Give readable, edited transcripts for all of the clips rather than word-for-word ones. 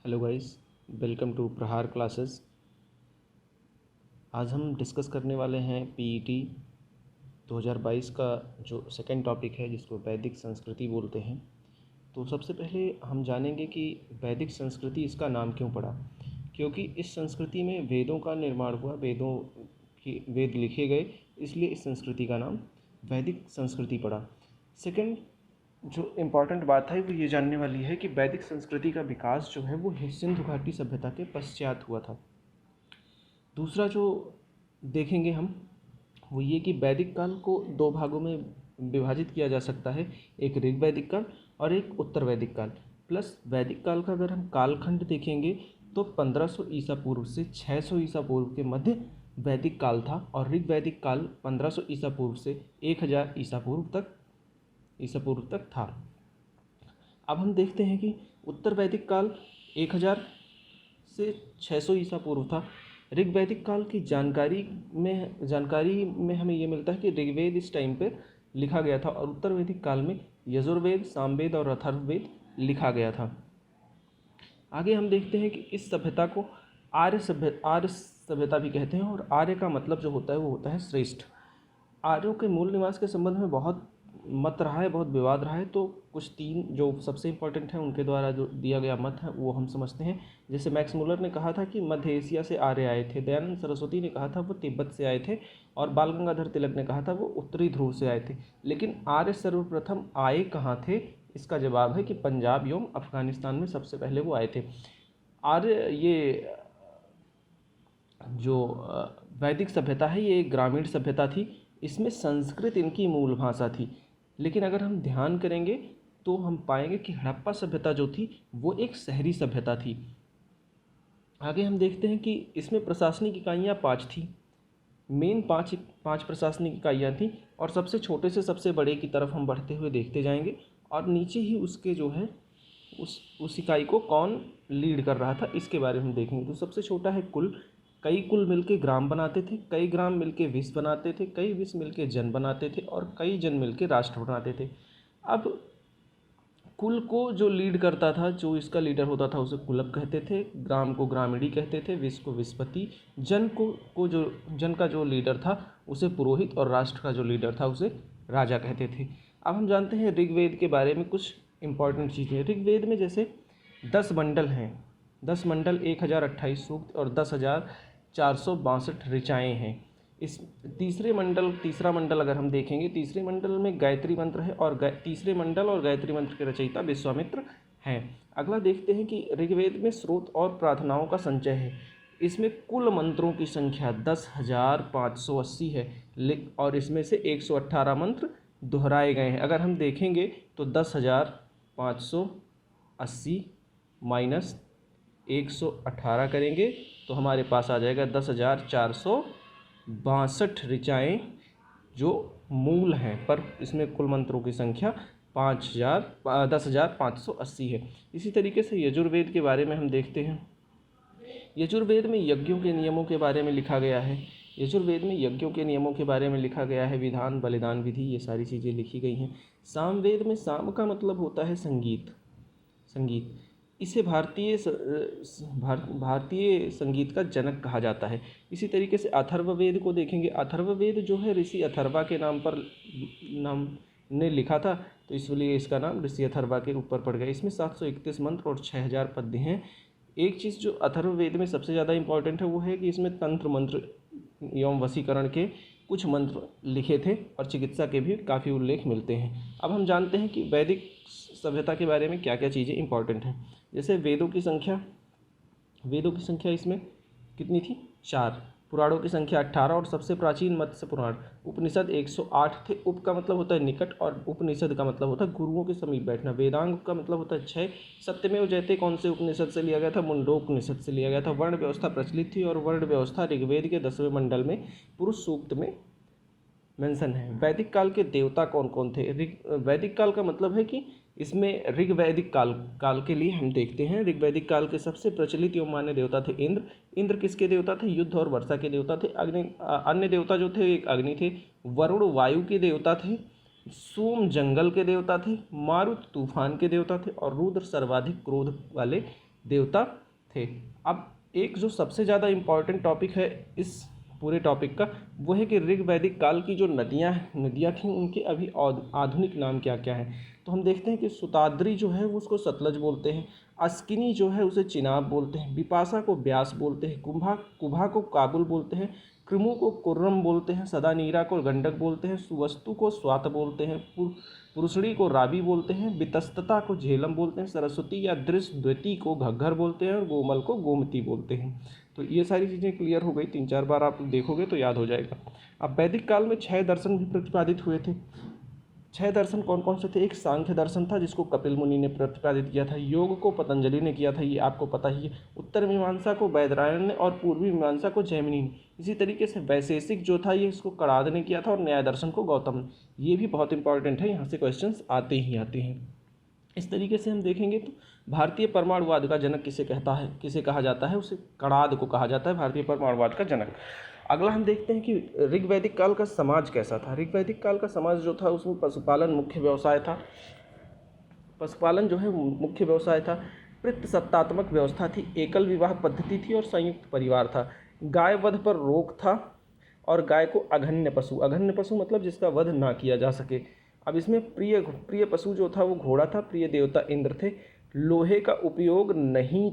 Hello guys, welcome to प्रहार classes. आज हम डिस्कस करने वाले हैं पीईटी 2022 का जो सेकंड टॉपिक है, जिसको वैदिक संस्कृति बोलते हैं। तो सबसे पहले हम जानेंगे कि वैदिक संस्कृति इसका नाम क्यों पड़ा। क्योंकि इस संस्कृति में वेदों का निर्माण हुआ, वेद लिखे गए, इसलिए इस संस्कृति का नाम वैदिक संस्कृति पड़ा। सेकंड जो इम्पॉर्टेंट बात है वो ये जानने वाली है कि वैदिक संस्कृति का विकास जो है वो सिंधु घाटी सभ्यता के पश्चात हुआ था। दूसरा जो देखेंगे हम वो ये कि वैदिक काल को दो भागों में विभाजित किया जा सकता है, एक ऋग वैदिक काल और एक उत्तर वैदिक काल। प्लस वैदिक काल का अगर हम कालखंड देखेंगे तो 1500 ईसा पूर्व से 600 ईसा पूर्व के मध्य वैदिक काल था, और ऋग वैदिक काल 1500 ईसा पूर्व से 1000 ईसा पूर्व तक था। अब हम देखते हैं कि उत्तर वैदिक काल 1000 से 600 ईसा पूर्व था। ऋग वैदिक काल की जानकारी में हमें ये मिलता है कि ऋग्वेद इस टाइम पर लिखा गया था, और उत्तर वैदिक काल में यजुर्वेद, सामवेद और अथर्ववेद लिखा गया था। आगे हम देखते हैं कि इस सभ्यता को आर्य सभ्यता भी कहते हैं, और आर्य का मतलब जो होता है वो होता है श्रेष्ठ। आर्यों के मूल निवास के संबंध में बहुत मत रहा है, बहुत विवाद रहा है। तो कुछ तीन जो सबसे इम्पोर्टेंट हैं उनके द्वारा जो दिया गया मत है वो हम समझते हैं। जैसे मैक्स मुलर ने कहा था कि मध्य एशिया से आर्य आए थे, दयानंद सरस्वती ने कहा था वो तिब्बत से आए थे, और बाल गंगाधर तिलक ने कहा था वो उत्तरी ध्रुव से आए थे। लेकिन आर्य सर्वप्रथम आए कहाँ थे, इसका जवाब है कि पंजाब एवं अफगानिस्तान में सबसे पहले वो आए थे। आर्य ये जो वैदिक सभ्यता है ये एक ग्रामीण सभ्यता थी, इसमें संस्कृत इनकी मूल भाषा थी। लेकिन अगर हम ध्यान करेंगे तो हम पाएंगे कि हड़प्पा सभ्यता जो थी वो एक शहरी सभ्यता थी। आगे हम देखते हैं कि इसमें प्रशासनिक इकाइयाँ 5 थी, मेन पाँच प्रशासनिक इकाइयाँ थी, और सबसे छोटे से सबसे बड़े की तरफ हम बढ़ते हुए देखते जाएंगे, और नीचे ही उसके जो है उस इकाई को कौन लीड कर रहा था इसके बारे में हम देखेंगे। तो सबसे छोटा है कुल। कई कुल मिलके ग्राम बनाते थे, कई ग्राम मिलके विश्व बनाते थे, कई विश्व मिलके जन बनाते थे, और कई जन मिलके राष्ट्र बनाते थे। अब कुल को जो लीड करता था, जो इसका लीडर होता था उसे कुलक कहते थे, ग्राम को ग्रामीणी कहते थे, विश्व को विश्वपति, जन का जो लीडर था उसे पुरोहित, और राष्ट्र का जो लीडर था उसे राजा कहते थे। अब हम जानते हैं ऋग्वेद के बारे में कुछ इंपॉर्टेंट चीज़ें। ऋग्वेद में जैसे 10 मंडल हैं, 10 मंडल, 1028 सूक्त और 10,462 ऋचाएँ हैं। इस तीसरा मंडल अगर हम देखेंगे, तीसरे मंडल में गायत्री मंत्र है, और तीसरे मंडल और गायत्री मंत्र के रचयिता विश्वामित्र हैं। अगला देखते हैं कि ऋग्वेद में स्रोत और प्रार्थनाओं का संचय है। इसमें कुल मंत्रों की संख्या 10,580 है, और इसमें से 118 मंत्र दोहराए गए हैं। अगर हम देखेंगे तो 10,580 माइनस 118 करेंगे तो हमारे पास आ जाएगा 10,462 ऋचाएँ जो मूल हैं, पर इसमें कुल मंत्रों की संख्या 10,580 है। इसी तरीके से यजुर्वेद के बारे में हम देखते हैं। यजुर्वेद में यज्ञों के नियमों के बारे में लिखा गया है। विधान, बलिदान, विधि, ये सारी चीज़ें लिखी गई हैं। सामवेद में साम का मतलब होता है संगीत। इसे भारतीय संगीत का जनक कहा जाता है। इसी तरीके से अथर्ववेद को देखेंगे। अथर्ववेद जो है ऋषि अथर्वा के नाम ने लिखा था, तो इसलिए इसका नाम ऋषि अथर्वा के ऊपर पड़ गया। इसमें 731 मंत्र और 6000 पद्य हैं। एक चीज़ जो अथर्ववेद में सबसे ज़्यादा इम्पॉर्टेंट है वो है कि इसमें तंत्र मंत्र एवं वशीकरण के कुछ मंत्र लिखे थे, और चिकित्सा के भी काफ़ी उल्लेख मिलते हैं। अब हम जानते हैं कि वैदिक सभ्यता के बारे में क्या क्या चीज़ें इंपॉर्टेंट हैं। जैसे वेदों की संख्या इसमें कितनी थी? 4। पुराणों की संख्या 18, और सबसे प्राचीन मत्स्य पुराण। उपनिषद 108 थे। उप का मतलब होता है निकट, और उपनिषद का मतलब होता है गुरुओं के समीप बैठना। वेदांग का मतलब होता है 6। सत्यमेव जयते कौन से उपनिषद से लिया गया था? मुंडोपनिषद से लिया गया था। वर्ण व्यवस्था प्रचलित थी, और वर्ण व्यवस्था ऋग्वेद के 10वें मंडल में पुरुष सूक्त में मेंशन है। वैदिक काल के देवता कौन कौन थे? वैदिक काल का मतलब है कि इसमें ऋग वैदिक काल के लिए हम देखते हैं। ऋग वैदिक काल के सबसे प्रचलित एवं मान्य देवता थे इंद्र। इंद्र किसके देवता थे? युद्ध और वर्षा के देवता थे। अन्य देवता जो थे एक अग्नि थे, वरुण वायु के देवता थे, सोम जंगल के देवता थे, मारुत तूफान के देवता थे, और रुद्र सर्वाधिक क्रोध वाले देवता थे। अब एक जो सबसे ज़्यादा इम्पॉर्टेंट टॉपिक है इस पूरे टॉपिक का, वो है कि ऋग वैदिक काल की जो नदियाँ थीं उनके अभी आधुनिक नाम क्या क्या हैं। तो हम देखते हैं कि सुताद्री जो है वो उसको सतलज बोलते हैं, अस्किनी जो है उसे चिनाब बोलते हैं, बिपाशा को ब्यास बोलते हैं, कुभा को काबुल बोलते हैं, कृमु को कुर्रम बोलते हैं, सदानीरा को गंडक बोलते हैं, सुवस्तु को स्वात बोलते हैं, पुरुषड़ी को रावी बोलते हैं, वितस्तता को झेलम बोलते हैं, सरस्वती या दृश द्विती को घग्घर बोलते हैं और गोमल को गोमती बोलते हैं। तो ये सारी चीज़ें क्लियर हो गई, 3-4 बार आप देखोगे तो याद हो जाएगा। अब वैदिक काल में 6 दर्शन भी प्रतिपादित हुए थे। 6 दर्शन कौन कौन से थे? एक सांख्य दर्शन था जिसको कपिल मुनि ने प्रतिपादित किया था, योग को पतंजलि ने किया था, ये आपको पता ही है, उत्तर मीमांसा को वैदरायण ने और पूर्वी मीमांसा को जैमिनी ने, इसी तरीके से वैशेषिक जो था ये इसको कणाद ने किया था और न्याय दर्शन को गौतम ने। ये भी बहुत इंपॉर्टेंट है, यहाँ से क्वेश्चंस आते ही आते हैं। इस तरीके से हम देखेंगे तो भारतीय परमाणुवाद का जनक किसे कहा जाता है? उसे कणाद को कहा जाता है भारतीय परमाणुवाद का जनक। अगला हम देखते हैं कि ऋग वैदिक काल का समाज कैसा था। ऋग वैदिक काल का समाज जो था उसमें पशुपालन मुख्य व्यवसाय था। पशुपालन जो है मुख्य व्यवसाय था। पितृसत्तात्मक व्यवस्था थी, एकल विवाह पद्धति थी और संयुक्त परिवार था। गाय वध पर रोक था और गाय को अघन्य पशु मतलब जिसका वध ना किया जा सके। अब इसमें प्रिय पशु जो था वो घोड़ा था, प्रिय देवता इंद्र थे। लोहे का उपयोग नहीं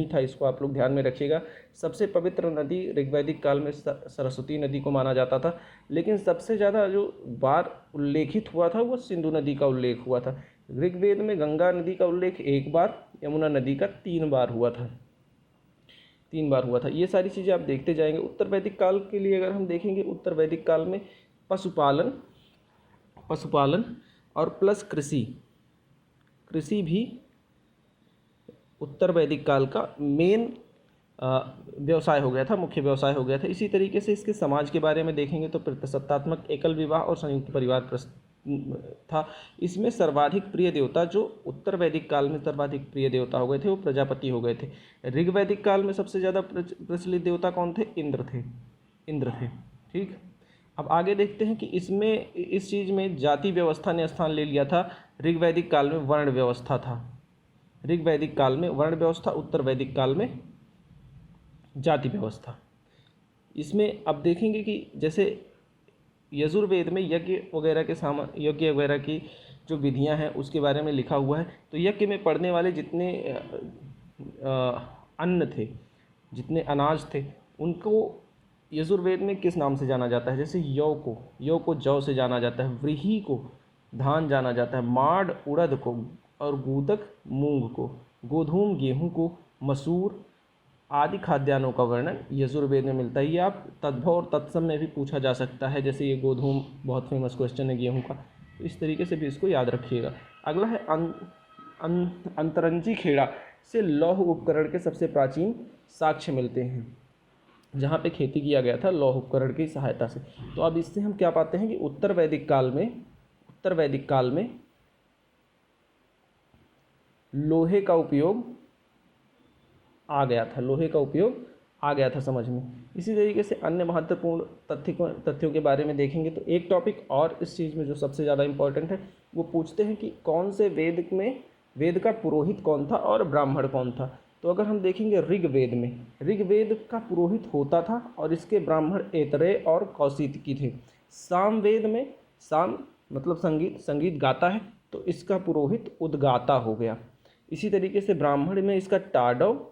था, इसको आप लोग ध्यान में रखिएगा। सबसे पवित्र नदी ऋग्वैदिक काल में सरस्वती नदी को माना जाता था, लेकिन सबसे ज़्यादा जो बार उल्लेखित हुआ था वो सिंधु नदी का उल्लेख हुआ था। ऋग्वेद में गंगा नदी का उल्लेख 1 बार, यमुना नदी का 3 बार हुआ था। ये सारी चीज़ें आप देखते जाएंगे। उत्तर वैदिक काल के लिए अगर हम देखेंगे, उत्तर वैदिक काल में पशुपालन और प्लस कृषि भी उत्तर वैदिक काल का मेन व्यवसाय हो गया था, मुख्य व्यवसाय हो गया था। इसी तरीके से इसके समाज के बारे में देखेंगे तो पितृसत्तात्मक, एकल विवाह और संयुक्त परिवार था। इसमें सर्वाधिक प्रिय देवता जो उत्तर वैदिक काल में सर्वाधिक प्रिय देवता हो गए थे वो प्रजापति हो गए थे। ऋग वैदिक काल में सबसे ज़्यादा प्रचलित देवता कौन थे? इंद्र थे। ठीक, अब आगे देखते हैं कि इस चीज़ में जाति व्यवस्था ने स्थान ले लिया था। ऋग वैदिक काल में वर्ण व्यवस्था था, उत्तर वैदिक काल में जाति व्यवस्था। इसमें अब देखेंगे कि जैसे यजुर्वेद में यज्ञ वगैरह की जो विधियां हैं उसके बारे में लिखा हुआ है। तो यज्ञ में पड़ने वाले जितने अन्न थे, जितने अनाज थे, उनको यजुर्वेद में किस नाम से जाना जाता है? जैसे यौ को जौ से जाना जाता है, व्रीहि को धान जाना जाता है, माड़ उड़द को और गूदक मूंग को, गोधूम गेहूं को, मसूर आदि खाद्यान्नों का वर्णन यजुर्वेद में मिलता है। ये आप तद्भव और तत्सम में भी पूछा जा सकता है। जैसे ये गोधूम बहुत फेमस क्वेश्चन है गेहूं का, तो इस तरीके से भी इसको याद रखिएगा। अगला है अंतरंजी खेड़ा से लौह उपकरण के सबसे प्राचीन साक्ष्य मिलते हैं, जहाँ पे खेती किया गया था लौह उपकरण की सहायता से। तो अब इससे हम क्या पाते हैं कि उत्तर वैदिक काल में लोहे का उपयोग आ गया था समझ में। इसी तरीके से अन्य महत्वपूर्ण तथ्यों के बारे में देखेंगे तो एक टॉपिक और इस चीज़ में जो सबसे ज़्यादा इम्पोर्टेंट है, वो पूछते हैं कि कौन से वेद का पुरोहित कौन था और ब्राह्मण कौन था। तो अगर हम देखेंगे ऋग्वेद का पुरोहित होता था और इसके ब्राह्मण ऐतरेय और कौशिकी थे। सामवेद में साम मतलब संगीत गाता है, तो इसका पुरोहित उद्गाता हो गया। इसी तरीके से ब्राह्मण में इसका टाडव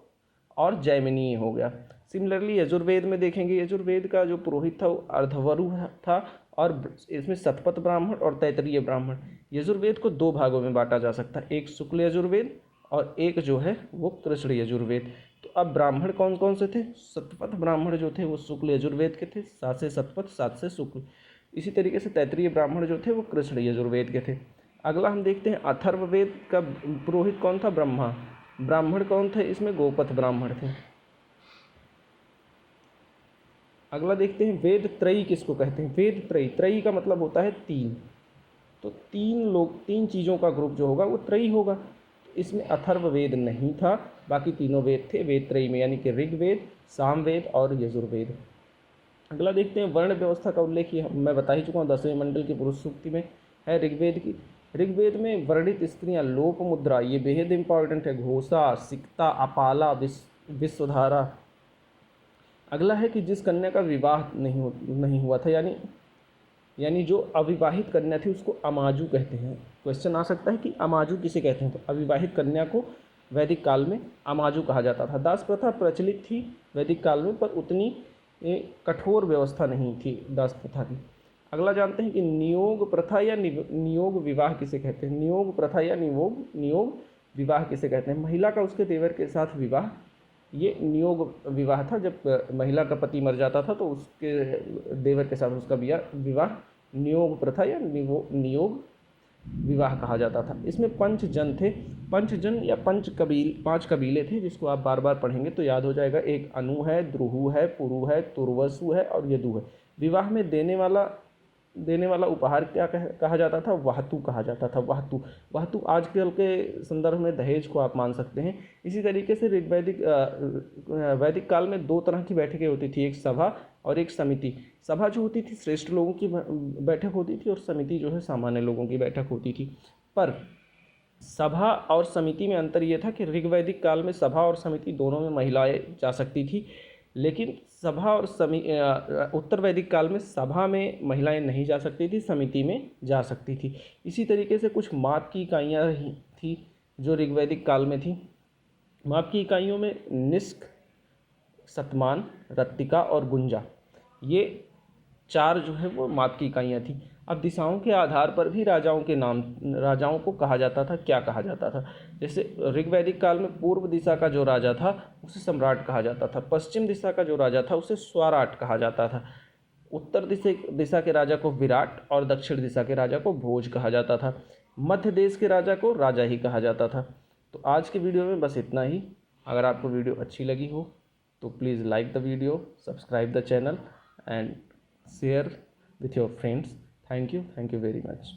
और जैमिनी हो गया। सिमिलरली यजुर्वेद में देखेंगे, यजुर्वेद का जो पुरोहित था वो अर्धवरु था और इसमें शतपथ ब्राह्मण और तैतरीय ब्राह्मण। यजुर्वेद को 2 भागों में बांटा जा सकता है, एक शुक्ल यजुर्वेद और एक जो है वो कृष्ण यजुर्वेद। तो अब ब्राह्मण कौन कौन से थे? शतपथ ब्राह्मण जो थे वो शुक्ल यजुर्वेद के थे, 7 से शतपथ 7 से शुक्ल। इसी तरीके से तैतरीय ब्राह्मण जो थे वो कृष्ण यजुर्वेद के थे। अगला हम देखते हैं अथर्ववेद का पुरोहित कौन था? ब्राह्मण कौन थे? इसमें गोपथ ब्राह्मण थे। अगला देखते हैं वेद त्रयी किसको कहते हैं? वेद त्रयी का मतलब होता है 3। तो 3 चीज़ों का ग्रुप जो होगा वो त्रयी होगा। इसमें अथर्ववेद नहीं था, बाकी तीनों वेद थे वेद त्रयी में, यानी कि ऋग्वेद, सामवेद और यजुर्वेद। अगला देखते हैं वर्ण व्यवस्था का उल्लेख मैं बता ही चुका हूँ, 10वें मंडल की पुरुष सूक्ति में है ऋग्वेद की। ऋग्वेद में वर्णित स्त्रियां लोप मुद्रा, ये बेहद इंपॉर्टेंट है, घोषा, सिकता, अपाला, विश्वधारा। अगला है कि जिस कन्या का विवाह नहीं हुआ था, यानी जो अविवाहित कन्या थी उसको अमाजु कहते हैं। क्वेश्चन आ सकता है कि अमाजु किसे कहते हैं, तो अविवाहित कन्या को वैदिक काल में अमाजु कहा जाता था। दास प्रथा प्रचलित थी वैदिक काल में, पर उतनी कठोर व्यवस्था नहीं थी दास प्रथा की। अगला जानते हैं कि नियोग प्रथा या नियोग विवाह किसे कहते हैं। नियोग प्रथा या नियोग विवाह किसे कहते हैं। महिला का उसके देवर के साथ विवाह, ये नियोग विवाह था। जब महिला का पति मर जाता था तो उसके देवर के साथ उसका विवाह नियोग प्रथा या नियोग विवाह कहा जाता था। इसमें पंचजन थे। पंचजन या पांच कबीले थे, जिसको आप बार बार पढ़ेंगे तो याद हो जाएगा। एक अनु है, द्रुहु है, पुरु है, तुर्वसु है और यदु है। विवाह में देने वाला उपहार क्या कहा जाता था, वाहतु कहा जाता था। वाहतु आजकल के संदर्भ में दहेज को आप मान सकते हैं। इसी तरीके से वैदिक काल में दो तरह की बैठकें होती थी, एक सभा और एक समिति। सभा जो होती थी श्रेष्ठ लोगों की बैठक होती थी, और समिति जो है सामान्य लोगों की बैठक होती थी। पर सभा और समिति में अंतर ये था कि ऋग्वैदिक काल में सभा और समिति दोनों में महिलाएं जा सकती थी, लेकिन सभा और उत्तर वैदिक काल में सभा में महिलाएं नहीं जा सकती थी, समिति में जा सकती थी। इसी तरीके से कुछ माप की इकाइयाँ थी जो ऋग्वैदिक काल में थी। माप की इकाइयों में निष्क, शतमान, रत्तिका और गुंजा, ये चार जो है वो माप की इकाइयाँ थी। अब दिशाओं के आधार पर भी राजाओं को कहा जाता था। क्या कहा जाता था, जैसे ऋग्वैदिक काल में पूर्व दिशा का जो राजा था उसे सम्राट कहा जाता था। पश्चिम दिशा का जो राजा था उसे स्वराट कहा जाता था। उत्तर दिशा के राजा को विराट और दक्षिण दिशा के राजा को भोज कहा जाता था। मध्य देश के राजा को राजा ही कहा जाता था। तो आज के वीडियो में बस इतना ही। अगर आपको वीडियो अच्छी लगी हो तो please like the video, subscribe the channel and share with your friends. Thank you very much.